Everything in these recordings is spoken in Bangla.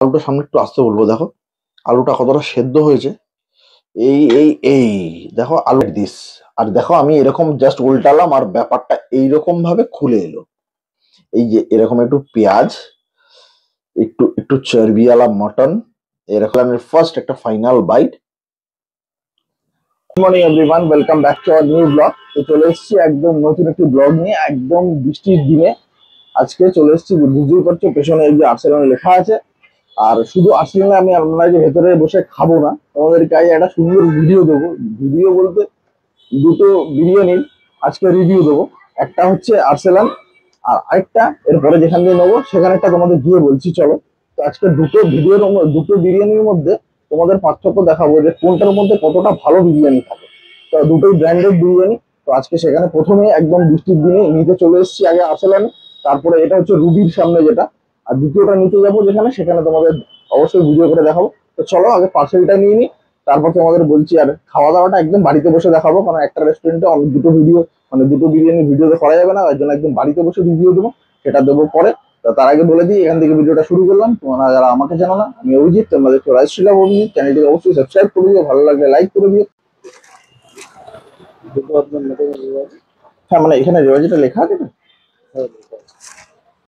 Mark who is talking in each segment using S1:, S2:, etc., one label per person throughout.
S1: আলুটা সামনে একটু আসতে বলবো। দেখো আলুটা কতটা সেদ্ধ হয়েছে। এই দেখো আলু দিস। আর দেখো আমি এরকম জাস্ট উল্টালাম আর ব্যাপারটা এইরকম ভাবে খুলে এলো। এই যে এরকম একটু পেঁয়াজ, একটু একটু চর্বিওয়ালা মটন, এরকম আমি ফার্স্ট একটা final bite. Good morning everyone, welcome back to our new blog. তো চলে এসেছি একদম নতুন একটি ব্লগ নিয়ে, একদম বৃষ্টির দিনে আজকে চলে এসেছি। বুঝতেই পারছো পেছনে এই যে আর্সেনাল লেখা আছে। আর শুধু আর্সেনালে আমি আপনারা যে ভেতরে বসে খাবো না, তোমাদের কাছে একটা সুন্দর ভিডিও দেবো। ভিডিও বলতে দুটো বিরিয়ানির আজকে রিভিউ দেবো। একটা হচ্ছে আর্সেনাল, আর আরেকটা এরপরে যেখান দিয়ে নেবো সেখানেরটা তোমাদের গিয়ে বলছি চলো। তো আজকে দুটো বিরিয়ানির মধ্যে তোমাদের পার্থক্য দেখাবো যে কোনটার মধ্যে কতটা ভালো বিরিয়ানি থাকে। তো দুটোই ব্র্যান্ডেড বিরিয়ানি। তো আজকে সেখানে প্রথমে একদম বৃষ্টির দিনে নিতে চলে এসেছি আগে আর্সেনাল, তারপরে এটা হচ্ছে রুবির সামনে যেটা, আর দ্বিতীয়টা নিতে যাবো যেখানে, সেখানে তোমাদের অবশ্যই ভিডিও করে দেখাবো। তো চলো আগে পার্সেলটা নিয়ে নিই, তারপর তোমাদের বলছি। আর খাওয়া দাওয়াটা একদম বাড়িতে বসে দেখাবো, কারণ একটা রেস্টুরেন্টে অনেক দুটো ভিডিও, মানে দুটো বিরিয়ানির ভিডিও তো করা যাবে না, তার জন্য একদম বাড়িতে বসে রিভিউ দেবো, সেটা দেবো পরে। তো তার আগে বলে দিই এখান থেকে ভিডিওটা শুরু করলাম। তোমরা যারা আমাকে জানো না, আমি অভিজিৎ, তোমরা দেখছো রাজশীলা অভিজিৎ, চ্যানেলটিকে অবশ্যই সাবস্ক্রাইব করে দিও, ভালো লাগলে লাইক করে দিও। হ্যাঁ মানে এখানে রেওয়াজিটা লেখা আছে না।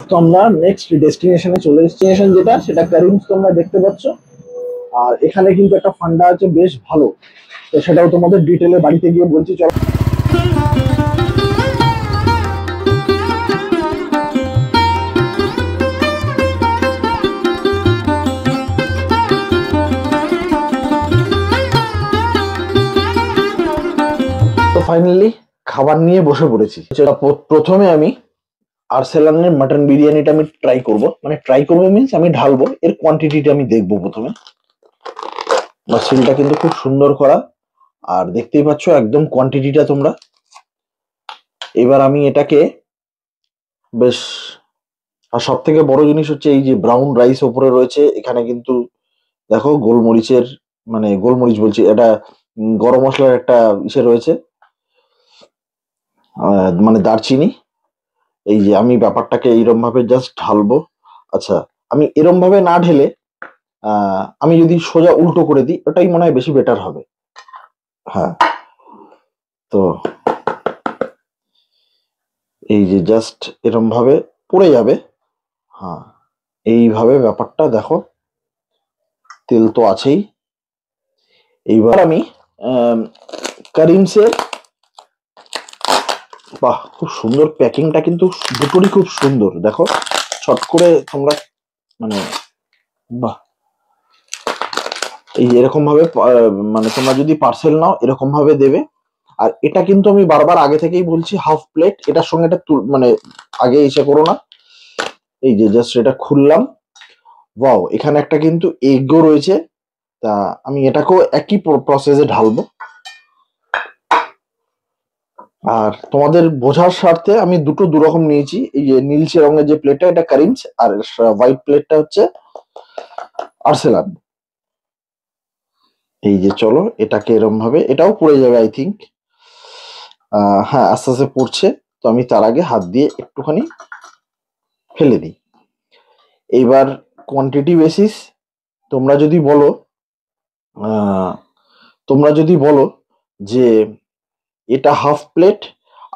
S1: তো আমরা নেক্সট ডেস্টিনেশনে চলে এসেছি, ডেস্টিনেশন যেটা সেটা কারিমস তোমরা দেখতে পাচ্ছ। আর এখানে কিন্তু একটা ফান্ডা আছে বেশ ভালো, তো সেটাও তোমাদের ডিটেলে বাড়িতে গিয়ে বলছি চলো। তো ফাইনালি খাবার নিয়ে বসে পড়েছি। সেটা প্রথমে আমি আর্সেলানের মাটন বিরিয়ানিটা আমি ট্রাই করব, মানে ট্রাই করবো মিন্স আমি ঢালবো, এর কোয়ান্টিটিটা আমি দেখবো প্রথমে। মাসিলটা কিন্তু খুব সুন্দর করা, আর দেখতেই পাচ্ছ একদম কোয়ান্টিটিটা তোমরা। এবার আমি এটাকে বেশ, আর সব থেকে বড় জিনিস হচ্ছে এই যে ব্রাউন রাইস ওপরে রয়েছে, এখানে কিন্তু দেখো গোলমরিচের, মানে গোলমরিচ বলছি, এটা গরম মশলার একটা ইসে রয়েছে, মানে দারচিনি। এই যে আমি ব্যাপারটাকে এইরকম ভাবে জাস্ট ঢালবো। আচ্ছা, আমি এরম ভাবে না ঢেলে আমি যদি সোজা উল্টো করে দিই, ওটাই মনে হয় বেশি বেটার হবে। হ্যাঁ, তো এই যে জাস্ট এরম ভাবে পড়ে যাবে। হ্যাঁ, এইভাবে ব্যাপারটা দেখো, তেল তো আছেই। এইবার আমি কারিমসের, বাহ খুব সুন্দর প্যাকিংটা কিন্তু দুটোরই খুব সুন্দর, দেখো ছট করে তোমরা, মানে বাহ। এই এরকম ভাবে মানে তোমরা যদি পার্সেল নাও এরকম ভাবে দেবে। আর এটা কিন্তু আমি বারবার আগে থেকেই বলছি, হাফ প্লেট, এটার সঙ্গে এটা মানে আগে এসে করো না। এই যে জাস্ট এটা খুললাম, ওয়াও এখানে একটা কিন্তু এগও রয়েছে। তা আমি এটাকেও একই প্রসেসে ঢালবো। আর তোমাদের বোঝার স্বার্থে আমি দুটো দুরকম নিয়েছি। এই যে নীলচে রঙের যে প্লেটটা, এটা কারিমস, আর হোয়াইট প্লেটটা হচ্ছে আর্সেলান। এই যে চলো এটাকে এরম ভাবে, এটাও পড়ে যাবে আই থিঙ্ক। হ্যাঁ আস্তে আস্তে পড়ছে, তো আমি তার আগে হাত দিয়ে একটুখানি ফেলে দিই। এইবার কোয়ান্টিটি বেসিস তোমরা যদি বলো, আহ, তোমরা যদি বলো যে এটা হাফ প্লেট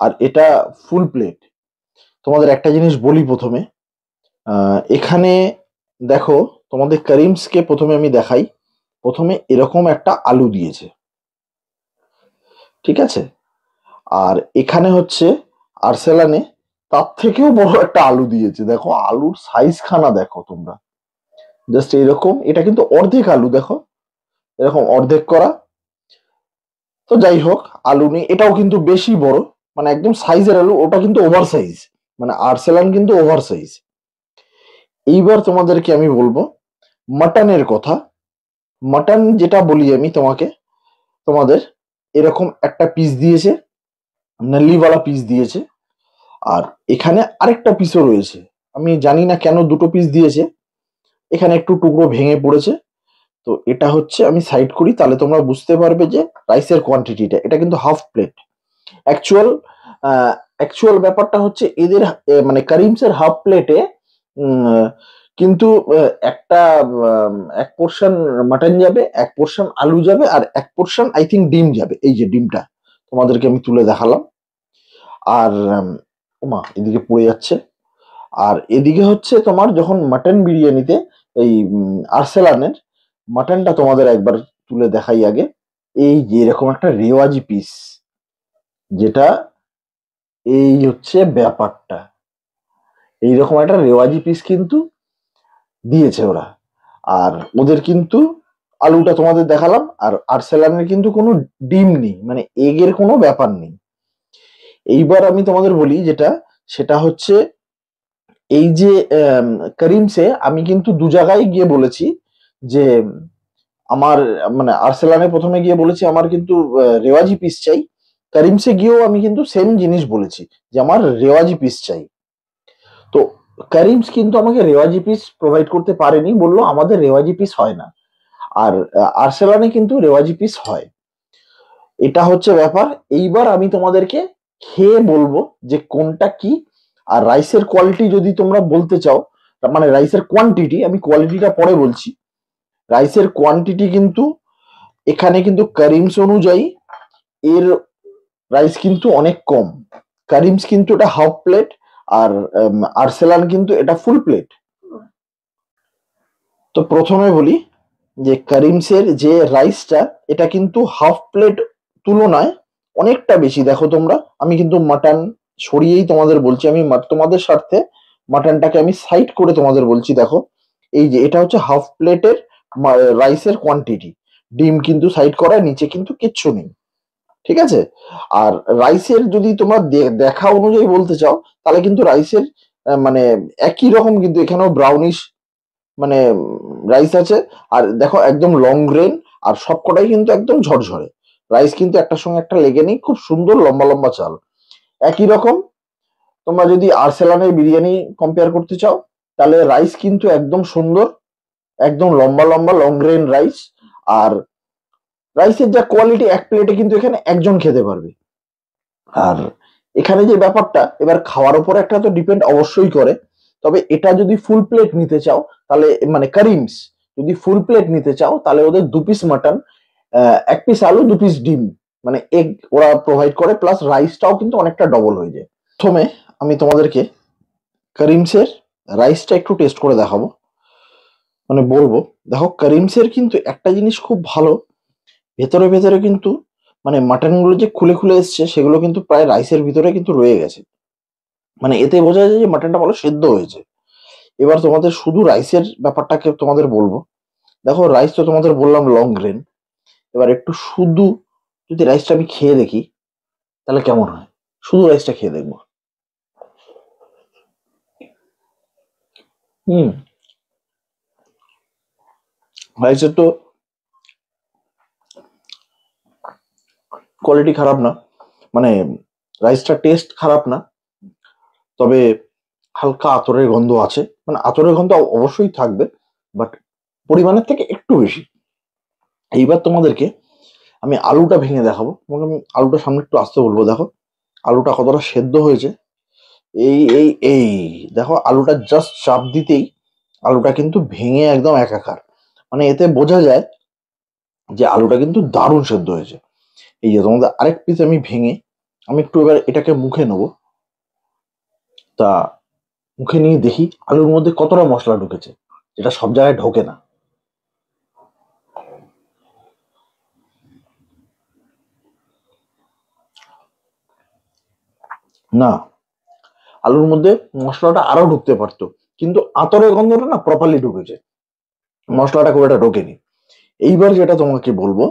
S1: আর এটা ফুল প্লেট, তোমাদের একটা জিনিস বলি প্রথমে। এখানে দেখো, তোমাদের কারিমসকে প্রথমে আমি দেখাই। প্রথমে এরকম একটা আলু দিয়েছে, ঠিক আছে। আর এখানে হচ্ছে আর্সেলানে তার থেকেও বড় একটা আলু দিয়েছে। দেখো আলুর সাইজ খানা দেখো তোমরা, জাস্ট এইরকম। এটা কিন্তু অর্ধেক আলু, দেখো এরকম অর্ধেক করা। তো যাই হোক, আলু নেই, এটাও কিন্তু বেশি বড়, মানে একদম সাইজের আলু, ওটা কিন্তু ওভার সাইজ, মানে আর্সেলান কিন্তু ওভার সাইজ। এইবার তোমাদেরকে আমি বলবো মাটনের কথা। মাটন যেটা বলি আমি তোমাকে, তোমাদের এরকম একটা পিস দিয়েছে, নাল্লিওয়ালা পিস দিয়েছে। আর এখানে আরেকটা পিসও রয়েছে, আমি জানি না কেন দুটো পিস দিয়েছে। এখানে একটু টুকরো ভেঙে পড়েছে। তো এটা হচ্ছে, আমি সাইড করি তাহলে তোমরা বুঝতে পারবে যে রাইসের কোয়ান্টিটিটা। এটা কিন্তু হাফ প্লেট। অ্যাকচুয়াল অ্যাকচুয়াল ব্যাপারটা হচ্ছে এদের, মানে কারিমসের হাফ প্লেটে কিন্তু একটা এক পোর্শন মাটন যাবে, এক পোর্শন আলু যাবে, আর এক পোর্শন আই থিঙ্ক ডিম যাবে। এই যে ডিমটা তোমাদেরকে আমি তুলে দেখালাম। আর ওমা এদিকে পড়ে যাচ্ছে। আর এদিকে হচ্ছে তোমার যখন মাটন বিরিয়ানিতে এই আরসালানের মাটনটা তোমাদের একবার তুলে দেখাই আগে। এই যে এরকম একটা রেওয়াজি পিস, যেটা এই হচ্ছে ব্যাপারটা, এইরকম একটা রেওয়াজি পিস কিন্তু দিয়েছে ওরা। আর ওদের কিন্তু আলুটা তোমাদের দেখালাম, আর আরসালানের কিন্তু কোনো ডিম নেই, মানে এগের কোনো ব্যাপার নেই। এইবার আমি তোমাদের বলি যেটা, সেটা হচ্ছে এই যে করিমসে আমি কিন্তু দু জায়গায় গিয়ে বলেছি যে আমার মানে আর্সেলানে প্রথমে গিয়ে বলেছি আমার কিন্তু রেওয়াজি পিস চাই। করিমসে গিয়েও আমি কিন্তু সেম জিনিস বলেছি যে আমার রেওয়াজি পিস চাই। তো করিমস কিন্তু আমাকে রেওয়াজি পিস প্রোভাইড করতে পারেনি, বললো আমাদের রেওয়াজি পিস হয় না। আর আর্সেলানে কিন্তু রেওয়াজি পিস হয়। এটা হচ্ছে ব্যাপার। এইবার আমি তোমাদেরকে খেয়ে বলবো যে কোনটা কি। আর রাইসের কোয়ালিটি যদি তোমরা বলতে চাও, মানে রাইসের কোয়ান্টিটি, আমি কোয়ালিটিটা পরে বলছি। রাইসের কোয়ান্টিটি কিন্তু এখানে কিন্তু করিমস অনুযায়ী এর রাইস কিন্তু অনেক কম। করিমস কিন্তু এটা হাফ প্লেট, আর আরসেলান কিন্তু এটা ফুল প্লেট। তো প্রথমে বলি যে করিমসের যে রাইসটা, এটা কিন্তু হাফ প্লেট তুলনায় অনেকটা বেশি। দেখো তোমরা, আমি কিন্তু মাটন সরিয়েই তোমাদের বলছি, আমি তোমাদের স্বার্থে মাটনটাকে আমি সাইড করে তোমাদের বলছি। দেখো এই যে এটা হচ্ছে হাফ প্লেটের রাইসের কোয়ান্টিটি, ডিম কিন্তু সাইড করা, নিচে কিন্তু কিচ্ছু নেই, ঠিক আছে। আর রাইসের যদি তোমরা দেখা অনুযায়ী বলতে চাও, তাহলে কিন্তু রাইসের মানে একই রকম, কিন্তু এখানেও ব্রাউনিশ মানে রাইস আছে। আর দেখো একদম লং গ্রেন, আর সবকটাই কিন্তু একদম ঝরঝরে রাইস, কিন্তু একটার সঙ্গে একটা লেগে নেই, খুব সুন্দর লম্বা লম্বা চাল। একই রকম তোমরা যদি আরসালানের বিরিয়ানি কম্পেয়ার করতে চাও, তাহলে রাইস কিন্তু একদম সুন্দর, একদম লম্বা লম্বা লং গ্রেন রাইস। আর রাইসের যা কোয়ালিটি, এক প্লেটে কিন্তু এখানে একজন খেতে পারবে। আর এখানে যে ব্যাপারটা, এবার খাওয়ার উপর একটা তো ডিপেন্ড অবশ্যই করে। তবে এটা যদি ফুল প্লেট নিতে চাও, তাহলে মানে করিমস যদি ফুল প্লেট নিতে চাও, তাহলে ওদের 2 পিস মাটন, 1 পিস আলু, 2 পিস ডিম, মানে এগ ওরা প্রোভাইড করে, প্লাস রাইসটাও কিন্তু অনেকটা ডবল হয়ে যায়। প্রথমে আমি তোমাদেরকে করিমসের রাইসটা একটু টেস্ট করে দেখাবো, মানে বলবো। দেখো করিমসের কিন্তু একটা জিনিস খুব ভালো, ভেতরে ভেতরে কিন্তু মানে মাটন গুলো যে খুলে খুলে এসছে, সেগুলো কিন্তু প্রায় রাইসের ভিতরে কিন্তু রয়ে গেছে, মানে এতে বোঝা যায় যে মাটনটা ভালো সেদ্ধ হয়েছে। এবার তোমাদের শুধু রাইসের ব্যাপারটাকে তোমাদের বলবো। দেখো রাইস তো তোমাদের বললাম লং গ্রেন। এবার একটু শুধু যদি রাইসটা আমি খেয়ে দেখি, তাহলে কেমন হয়, শুধু রাইসটা খেয়ে দেখবো। হুম, রাইসের তো কোয়ালিটি খারাপ না, মানে রাইসটা টেস্ট খারাপ না, তবে হালকা আতরের গন্ধ আছে, মানে আতরের গন্ধ অবশ্যই থাকবে, বাট পরিমাণের থেকে একটু বেশি। এইবার তোমাদেরকে আমি আলুটা ভেঙে দেখাবো, তোমাকে আমি আলুটা সামনে একটু আসতে বলবো। দেখো আলুটা কতটা সেদ্ধ হয়েছে। এই দেখো আলুটা জাস্ট চাপ দিতেই আলুটা কিন্তু ভেঙে একদম একাকার, মানে এতে বোঝা যায় যে আলুটা কিন্তু দারুণ সেদ্ধ হয়েছে। এই যে তোমাদের আরেক পিস আমি ভেঙে, আমি একটু এবার এটাকে মুখে নেবো। তা মুখে নিয়ে দেখি আলুর মধ্যে কতটা মশলা ঢুকেছে, যেটা সব জায়গায় ঢোকে না। না, আলুর মধ্যে মশলাটা আরো ঢুকতে পারতো, কিন্তু আতরের গন্ধটা না প্রপারলি ঢুকেছে, মশলাটা খুব একটা ঢোকেনি। এইবার যেটা তোমাকে বলবো,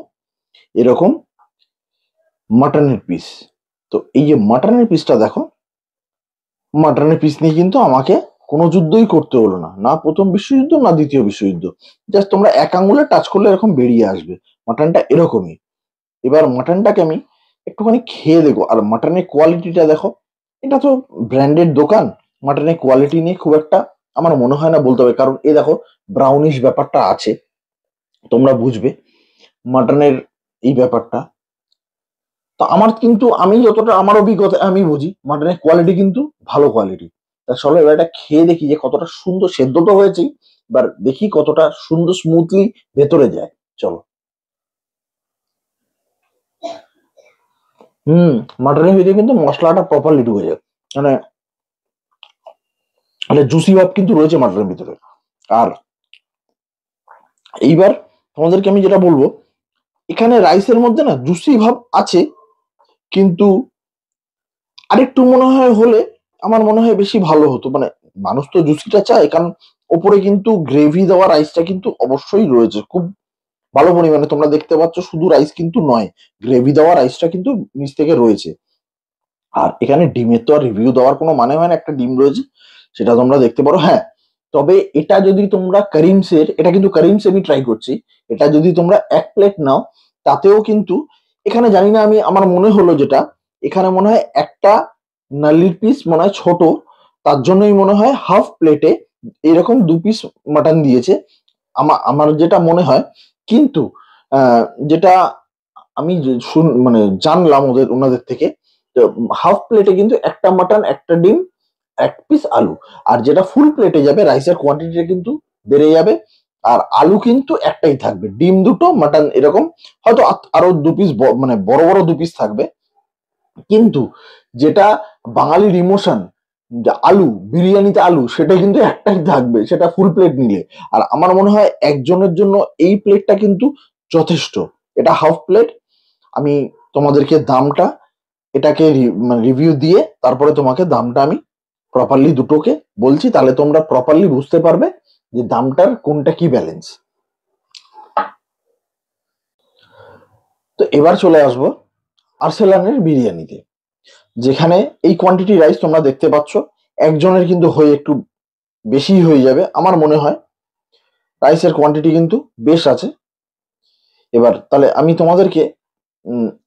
S1: এরকম মাটনের পিস। তো এই যে মাটনের পিসটা দেখো, মাটনের পিস নিয়ে কিন্তু আমাকে কোনো যুদ্ধই করতে হলো না, না প্রথম বিশ্বযুদ্ধ না দ্বিতীয় বিশ্বযুদ্ধ। জাস্ট তোমরা এক আঙুলে টাচ করলে এরকম বেরিয়ে আসবে। মাটনটা এরকমই। এবার মাটনটাকে আমি একটুখানি খেয়ে দেখো। আর মাটনের কোয়ালিটিটা দেখো, এটা তো ব্র্যান্ডেড দোকান, মাটনের কোয়ালিটি নিয়ে খুব একটা আমার মনে হয় না বলতে হবে, কারণ এ দেখো ব্রাউনিশ ব্যাপারটা আছে, তোমরা বুঝবে মাটনের এই ব্যাপারটা। তো আমার কিন্তু, আমি যতটা আমার অভিজ্ঞতা আমি বুঝি, মাটনের কোয়ালিটি কিন্তু ভালো কোয়ালিটি। তা চলো এবার এটা খেয়ে দেখি যে কতটা সুন্দর সেদ্ধ তো হয়েছে, এবার দেখি কতটা সুন্দর স্মুথলি ভেতরে যায়। চলো। মাটনের ভিতরে কিন্তু মশলাটা প্রপারলি ঢুকে যায়, মানে মানে জুসি ভাব কিন্তু রয়েছে মাটনের ভিতরে। আর এইবার তোমাদেরকে আমি যেটা বলবো, এখানে রাইসের মধ্যে না জুসি ভাব আছে, কিন্তু আরেকটু মনে হয় হলে আমার মনে হয় বেশি ভালো হতো। মানে মানুষ তো জুসিটা চায়, কারণ ওপরে কিন্তু গ্রেভি দেওয়া রাইসটা কিন্তু অবশ্যই রয়েছে খুব ভালো পরিমাণে, তোমরা দেখতে পাচ্ছ শুধু রাইস কিন্তু নয়, গ্রেভি দেওয়া রাইসটা কিন্তু নিচ থেকে রয়েছে। আর এখানে ডিমের তো আর রিভিউ দেওয়ার কোনো মানে হয় না, একটা ডিম রয়েছে সেটা তোমরা দেখতে পারো। হ্যাঁ, তবে এটা যদি তোমরা করিমসের, এটা কিন্তু করিমস আমি ট্রাই করছি, এটা যদি তোমরা 1 প্লেট নাও তাতেও কিন্তু, এখানে জানি না আমি, আমার মনে হলো যেটা এখানে মনে হয় একটা নালির পিস মনে হয় ছোট, তার জন্যই মনে হয় হাফ প্লেটে এরকম 2 পিস মাটন দিয়েছে, আমার আমার যেটা মনে হয়। কিন্তু যেটা আমি মানে জানলাম ওনাদের থেকে, হাফ প্লেটে কিন্তু একটা মাটন, একটা ডিম, 1 পিস আলু, আর যেটা ফুল প্লেটে যাবে রাইসের কোয়ান্টিটিটা কিন্তু বেড়ে যাবে, আর আলু কিন্তু একটাই থাকবে, ডিম দুটো, মাটন এরকম, হয়তো আরো 2 পিস মানে বড় বড় 2 পিস থাকবে। কিন্তু যেটা বাঙালির ইমোশন, আলু বিরিয়ানিতে আলু, সেটা কিন্তু একটাই থাকবে, সেটা ফুল প্লেট নিলে। আর আমার মনে হয় একজনের জন্য এই প্লেটটা কিন্তু যথেষ্ট। এটা হাফ প্লেট। আমি তোমাদেরকে দামটা, এটাকে মানে রিভিউ দিয়ে তারপরে তোমাকে দামটা আমি প্রপারলি দুটোকে বলছি, তাহলে তোমরা প্রপারলি বুঝতে পারবে যে দামটার কোনটা কি ব্যালেন্স। তো এবার চলে আসবো আরসালানের বিরিয়ানিতে, যেখানে এই কোয়ান্টিটি রাইস তোমরা দেখতে পাচ্ছ, একজনের কিন্তু হয়ে একটু বেশি হয়ে যাবে আমার মনে হয়, রাইসের কোয়ান্টিটি কিন্তু বেশ আছে। এবার তাহলে আমি তোমাদেরকে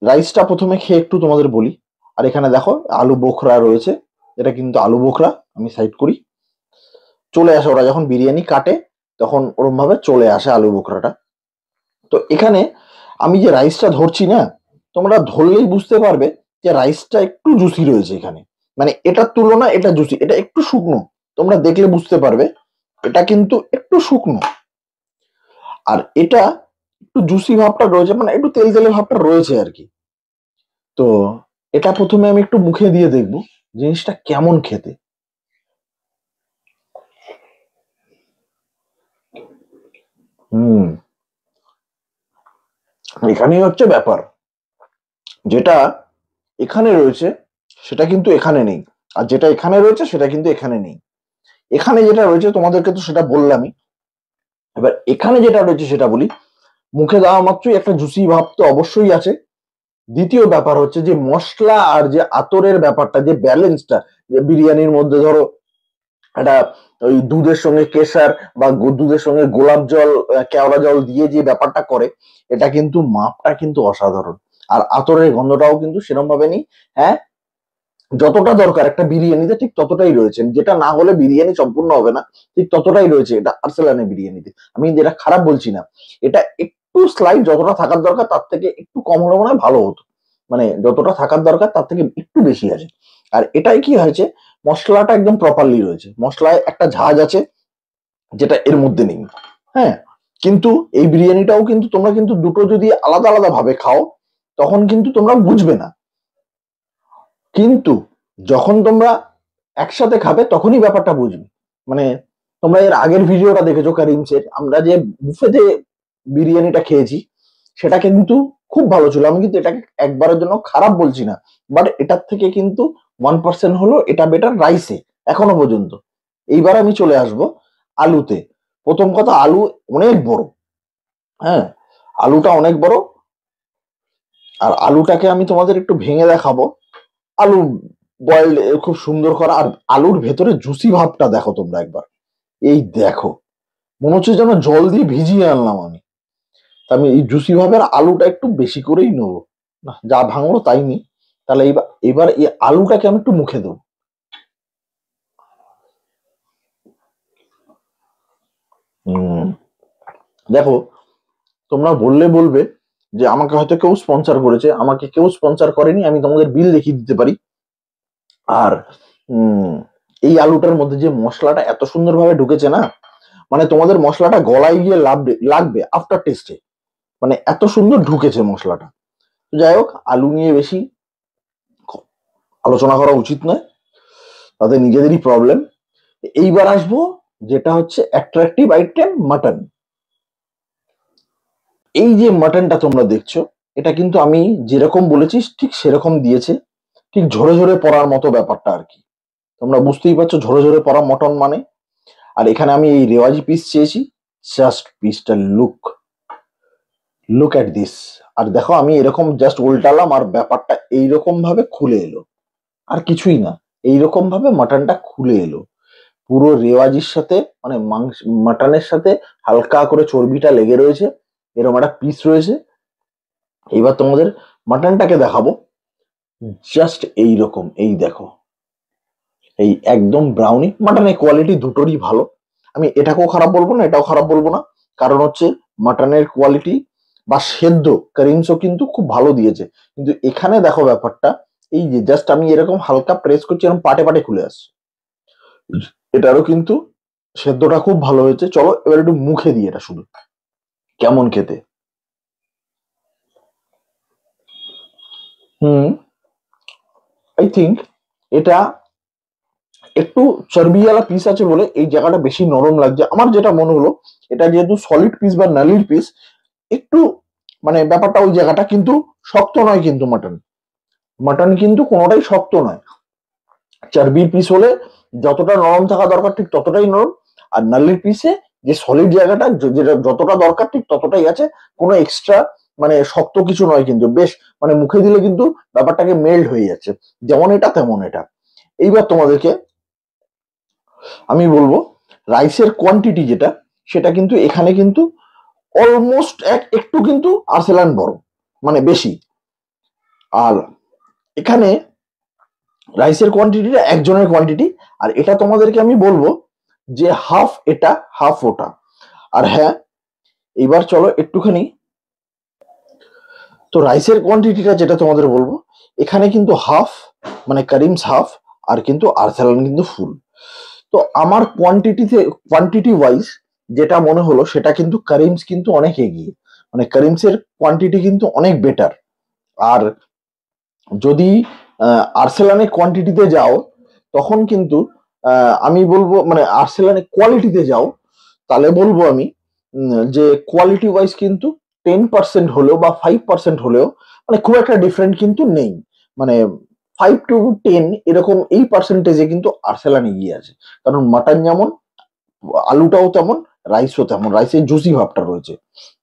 S1: রাইসটা প্রথমে খেয়ে একটু তোমাদের বলি। আর এখানে দেখো আলু বোখরা রয়েছে, এটা কিন্তু আলু বোখরা, আমি সাইড করি, চলে আসে ওরা যখন বিরিয়ানি কাটে তখন ওরম ভাবে চলে আসে আলু বোখরাটা। তো এখানে আমি যে রাইসটা ধরছি না, তোমরা ধরলেই বুঝতে পারবে যে রাইসটা একটু জুসি রয়েছে এখানে, মানে এটার তুলনায় এটা জুসি, এটা একটু শুকনো, তোমরা দেখলে বুঝতে পারবে এটা কিন্তু একটু শুকনো, আর এটা একটু জুসি ভাবটা রয়েছে, মানে একটু তেল তেলে ভাবটা রয়েছে আর কি। তো এটা প্রথমে আমি একটু মুখে দিয়ে দেখবো জিনিসটা কেমন খেতে। হুম, এখানেই হচ্ছে ব্যাপার, যেটা এখানে রয়েছে সেটা কিন্তু এখানে নেই, আর যেটা এখানে রয়েছে সেটা কিন্তু এখানে নেই। এখানে যেটা রয়েছে তোমাদেরকে তো সেটা বললামই, এবার এখানে যেটা রয়েছে সেটা বলি। মুখে দেওয়া মাত্রই একটা জুসি ভাব তো অবশ্যই আছে। দ্বিতীয় ব্যাপার হচ্ছে যে মশলা আর যে আতরের ব্যাপারটা, যে ব্যালেন্সটা, যে বিরিয়ানির মধ্যে ধরো একটা ওই দুধের সঙ্গে কেশর বা দুধের সঙ্গে গোলাপ জল, কেওড়া জল দিয়ে যে ব্যাপারটা করে, এটা কিন্তু মাপটা কিন্তু অসাধারণ। আর আতরের গন্ধটাও কিন্তু সেরকম ভাবে নেই। হ্যাঁ, যতটা দরকার একটা বিরিয়ানিতে ঠিক ততটাই রয়েছে, যেটা না হলে বিরিয়ানি সম্পূর্ণ হবে না, ঠিক ততটাই রয়েছে এটা আরসালানের বিরিয়ানিতে। আমি যেটা খারাপ বলছি না, এটা একটু স্লাইড যতটা থাকার দরকার তার থেকে একটু কম হলে মনে হয় ভালো হতো, মানে যতটা থাকার দরকার তার থেকে একটু বেশি আছে। আর এটাই কি হয়েছে, মশলাটা একদম প্রপারলি রয়েছে, মশলায় একটা ঝাঁজ আছে যেটা এর মধ্যে নেই। হ্যাঁ, কিন্তু এই বিরিয়ানিটাও কিন্তু তোমরা কিন্তু দুটো যদি আলাদা আলাদা ভাবে খাও তখন কিন্তু তোমরা বুঝবে না, কিন্তু যখন তোমরা একসাথে খাবে তখনই ব্যাপারটা বুঝবে। মানে তোমরা এর আগের ভিডিওটা দেখেছো করিমসের, আমরা যে বুফেতে বিরিয়ানিটা খেয়েছি সেটা কিন্তু খুব ভালো ছিল, আমি কিন্তু এটাকে একবারের জন্য খারাপ বলছি না, বাট এটার থেকে কিন্তু 1% হলো এটা বেটার রাইসে এখনো পর্যন্ত। এইবার আমি চলে আসব আলুতে। প্রথম কথা, আলু অনেক বড়, হ্যাঁ, আলুটা অনেক বড়। আর আলুটাকে আমি তোমাদের একটু ভেঙে দেখাবো। আলু বয়েলড খুব সুন্দর করা, আর আলুর ভেতরে জুসি ভাবটা দেখো তোমরা একবার, এই দেখো, মনে হচ্ছে যেন জল দিয়ে ভিজিয়ে আনলাম আমি। তা আমি এই জুসি ভাবের আলুটা একটু বেশি করেই নেবো, না যা ভাঙলো তাই নি। তাহলে এবার এবার এই আলুটাকে আমি একটু মুখে দেবো। হম, দেখো, তোমরা বললে বলবে যে আমাকে হয়তো কেউ স্পন্সর করেছে, আমাকে কেউ স্পন্সর করেনি, আমি তোমাদের বিল দেখিয়ে দিতে পারি। আর এই আলুটার মধ্যে যে মশলাটা এত সুন্দরভাবে ঢুকেছে না, মানে তোমাদের মশলাটা গলায় গিয়ে লাগবে আফটার টেস্টে, মানে এত সুন্দর ঢুকেছে মশলাটা। তো যাই হোক, আলু নিয়ে বেশি আলোচনা করা উচিত নয়, তাদের নিজেদেরই প্রবলেম। এইবার আসবো যেটা হচ্ছে অ্যাট্রাকটিভ আইটেম, মাটন। এই যে মাটনটা তোমরা দেখছো, এটা কিন্তু আমি যেরকম বলেছি ঠিক সেরকম দিয়েছে, ঠিক ঝরে ঝরে পড়ার মতো ব্যাপারটা আর কি। তোমরা বুঝতেই পারছো ঝরে ঝরে পড়া মটন মানে। আর এখানে আমি এই রেওয়াজি পিস চেয়েছি, জাস্ট পিসটা লুক লুক অ্যাট দিস। আর দেখো আমি এরকম জাস্ট উল্টালাম আর ব্যাপারটা এইরকম ভাবে খুলে এলো, আর কিছুই না, এইরকম ভাবে মাটনটা খুলে এলো পুরো রেওয়াজির সাথে, মানে মাংস মাটনের সাথে হালকা করে চর্বিটা লেগে রয়েছে, এরকম একটা পিস রয়েছে। এইবার তোমাদের মাটনটাকে দেখাবো, জাস্ট এইরকম, এই দেখো, এই একদম ব্রাউনি মাটনের কোয়ালিটি দুটোরই ভালো। আমি এটাকেও খারাপ বলবো না, এটাও খারাপ বলবো না, কারণ হচ্ছে মাটনের কোয়ালিটি বা সেদ্ধ কারিমসও কিন্তু খুব ভালো দিয়েছে। কিন্তু এখানে দেখো ব্যাপারটা, এই যে জাস্ট আমি এরকম হালকা প্রেস করছি, এরকম পাটে পাটে খুলে আসছে। এটারও কিন্তু সেদ্ধটা খুব ভালো হয়েছে। চলো এবার একটু মুখে দিই এটা শুধু কেমন খেতে। হুম, আই থিঙ্ক এটা একটু চর্বিওয়ালা পিস আছে বলে এই জায়গাটা বেশি নরম লাগছে আমার, যেটা মনে হলো। এটা যেহেতু সলিড পিস বা নালির পিস, একটু মানে ব্যাপারটা ওই জায়গাটা, কিন্তু শক্ত নয় কিন্তু মাটন, মাটন কিন্তু কোনোটাই শক্ত নয়। চর্বির পিস হলে যতটা নরম থাকা দরকার ঠিক ততটাই নরম, আর নালির পিসে যে সলিড জায়গাটা যেটা যতটা দরকার ঠিক ততটাই আছে, কোনো এক্সট্রা মানে শক্ত কিছু নয় কিন্তু, বেশ মানে মুখে দিলে কিন্তু ব্যাপারটাকে মেল্ট হয়ে যাচ্ছে, যেমন এটা তেমন এটা। এইবার তোমাদেরকে আমি বলবো রাইসের কোয়ান্টিটি যেটা, সেটা কিন্তু এখানে কিন্তু অলমোস্ট একটু কিন্তু আর্সেলান বড়, মানে বেশি। আর এখানে রাইসের কোয়ান্টিটিটা একজনের কোয়ান্টিটি, আর এটা তোমাদেরকে আমি বলবো যে হাফ এটা হাফ ওটা। আর হ্যাঁ, এবার চলো একটুখানি, তো রাইসের কোয়ান্টিটিটা যেটা তোমাদের বলবো, এখানে কিন্তু হাফ, মানে করিমস হাফ, আর কিন্তু আর্সেলান কিন্তু ফুল। তো আমার কোয়ান্টিটি ওয়াইজ যেটা মনে হলো, সেটা কিন্তু করিমস কিন্তু অনেক এগিয়ে, মানে করিমসের কোয়ান্টিটি কিন্তু অনেক বেটার। আর যদি আর্সেলানের কোয়ান্টিটিতে যাও, তখন কিন্তু আমি বলবো, মানে আর্সেলানের কোয়ালিটিতে যাও, তাহলে বলবো আমি যে কোয়ালিটি ওয়াইজ কিন্তু 10% হলেও বা 5% হলেও, মানে খুব একটা ডিফারেন্ট কিন্তু নেই, মানে 5 to 10 এরকম এই পার্সেন্টেজে কিন্তু আর্সেলান এগিয়ে আছে। কারণ মাটন যেমন, আলুটাও তেমন, রাইসও তেমন, রাইসের জুসি ভাবটা রয়েছে।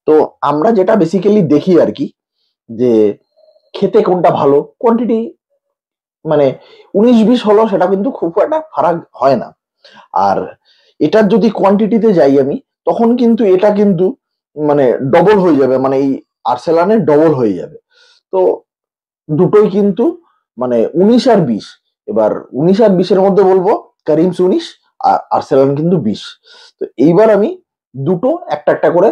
S1: তো আমরা যেটা বেসিক্যালি দেখি আর কি, যে খেতে কোনটা ভালো, কোয়ান্টিটি মানে 19-20 হলো, সেটা কিন্তু খুব একটা ফারাক হয় না। আর এটার যদি কোয়ান্টিটিতে যাই আমি, তখন কিন্তু এটা কিন্তু মানে ডবল হয়ে যাবে, মানে এই আর্সেলানের ডবল হয়ে যাবে। তো দুটোই কিন্তু মানে 19 আর 20। এবার 19 আর 20-এর মধ্যে বলবো করিমস 19, আর আর্সেলান কিন্তু 20। তো এইবার আমি দুটো একটা একটা করে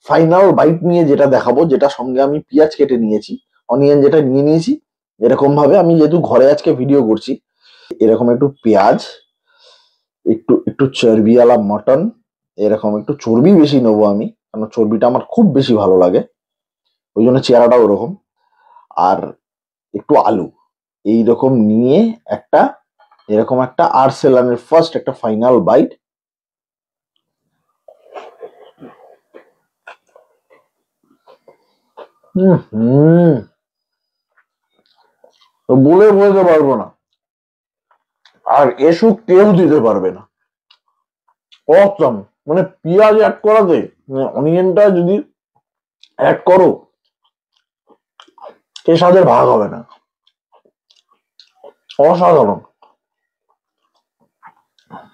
S1: ফাইনাল বাইট নিয়ে যেটা দেখাবো, যেটা সঙ্গে আমি পেঁয়াজ কেটে নিয়েছি, অনিয়ন যেটা নিয়ে নিয়েছি, এরকম ভাবে আমি যেহেতু ঘরে আজকে ভিডিও করছি, এরকম একটু পেঁয়াজ, একটু একটু চর্বিওয়ালা মটন, এরকম একটু চর্বি বেশি নেবো আমি, কারণ চর্বিটা আমার খুব বেশি ভালো লাগে, ওই জন্য চেহারাটা ওরকম। আর একটু আলু, এইরকম নিয়ে একটা এরকম একটা আর্সেলানের ফার্স্ট একটা ফাইনাল বাইট। হুম, বলে বোঝাতে পারবো না, আর এসব কেউ দিতে পারবে না। অসম, মানে পেঁয়াজ অ্যাড করাতে, অনিয়নটা যদি অ্যাড করো, এর সাথে ভাগ হবে না, অসাধারণ।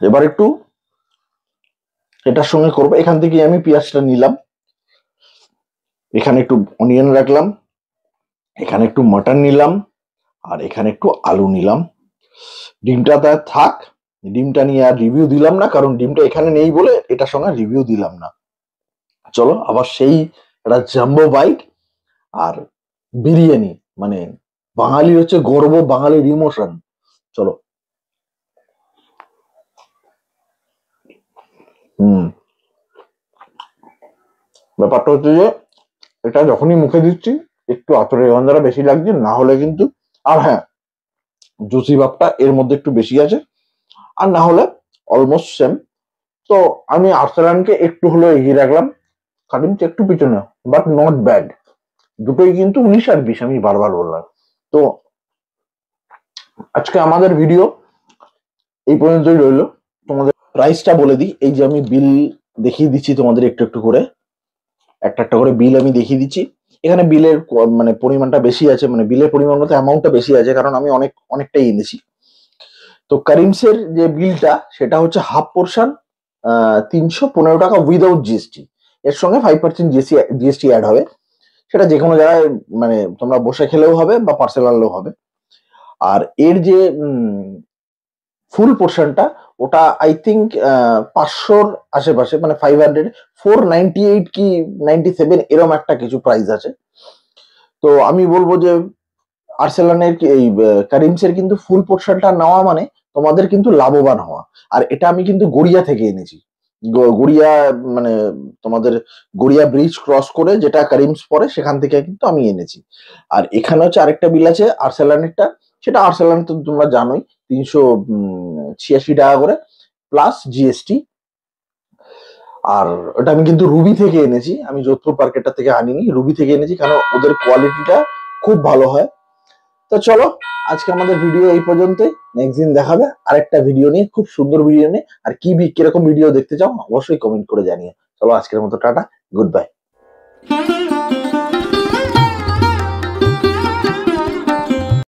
S1: এবার একটু এটার সঙ্গে করবো, এখান থেকে আমি পেঁয়াজটা নিলাম, এখানে একটু অনিয়ন রাখলাম, এখানে একটু মাটন নিলাম, আর এখানে একটু আলু নিলাম। ডিমটা তার থাক, ডিমটা নিয়ে আর রিভিউ দিলাম না, কারণ ডিমটা এখানে নেই বলে এটার সঙ্গে রিভিউ দিলাম না। চলো আবার সেই একটা জাম্বো বাইট আর বিরিয়ানি, মানে বাঙালি হচ্ছে গর্ব, বাঙালির ইমোশন। চলো। হুম, ব্যাপারটা হচ্ছে যে এটা যখনই মুখে দিচ্ছি একটু আতরের গন্ধটা বেশি লাগছে, না হলে কিন্তু, আর হ্যাঁ, জুসি ভাবটা এর মধ্যে একটু বেশি আছে, আর না হলে অলমোস্ট সেম। তো আমি আর্সেলানকে একটু হলেও এগিয়ে রাখলাম, কারিমকে একটু পিছনে, বাট নট ব্যাড। দুটোই কিন্তু 19 আর 20, আমি বারবার বললাম। তো আজকে আমাদের ভিডিও এই পর্যন্তই রইলো। তোমাদের প্রাইসটা বলে দিই, এই যে আমি বিল দেখিয়ে দিচ্ছি তোমাদের একটু একটু করে, একটা একটা করে বিল আমি দেখিয়ে দিচ্ছি। এখানে বিলের মানে পরিমাণটা বেশি আছে, মানে বিলের পরিমাণ মতো অ্যামাউন্টটা বেশি আছে, কারণ আমি অনেকটাই এনেছি। তো কারিমসের যে বিলটা সেটা হচ্ছে হাফ পোর্শন 315 টাকা উইদাউট জিএসটি, এর সঙ্গে 5% জিএসটি অ্যাড হবে। সেটা যে কোনো জায়গায়, মানে তোমরা বসে খেলেও হবে বা পার্সেল আনলেও হবে। আর এর যে ফুল পোর্শনটা, ওটা আই থিঙ্ক 500-র আশেপাশে, মানে 500, 498 কি 97 এরম একটা কিছু প্রাইস আছে। তো আমি বলবো যে আর্সেলানের এই কারিমসের কিন্তু ফুল পোর্শনটা নেওয়া মানে তোমাদের কিন্তু লাভবান হওয়া। আর এটা আমি কিন্তু গড়িয়া থেকে এনেছি, গড়িয়া, মানে তোমাদের গড়িয়া ব্রিজ ক্রস করে যেটা কারিমস পড়ে সেখান থেকে কিন্তু আমি এনেছি। আর এখানে হচ্ছে আরেকটা বিল আছে আর্সেলানেরটা, সেটা আর্সেলান তো তোমরা জানোই 386 টাকা করে প্লাস জিএসটি। আর ওটা আমি কিন্তু রুবি থেকে এনেছি, আমি যোধপুর মার্কেটটা থেকে আনিনি, রুবি থেকে এনেছি, কারণ ওদের কোয়ালিটিটা খুব ভালো হয়। তো চলো, আজকে আমাদের ভিডিও এই পর্যন্তই। নেক্সট দিন দেখাবে আরেকটা ভিডিও নিয়ে, খুব সুন্দর ভিডিও নিয়ে। আর কিরকম ভিডিও দেখতে চাও অবশ্যই কমেন্ট করে জানিও। চলো আজকের মতো টাটা, গুড বাই।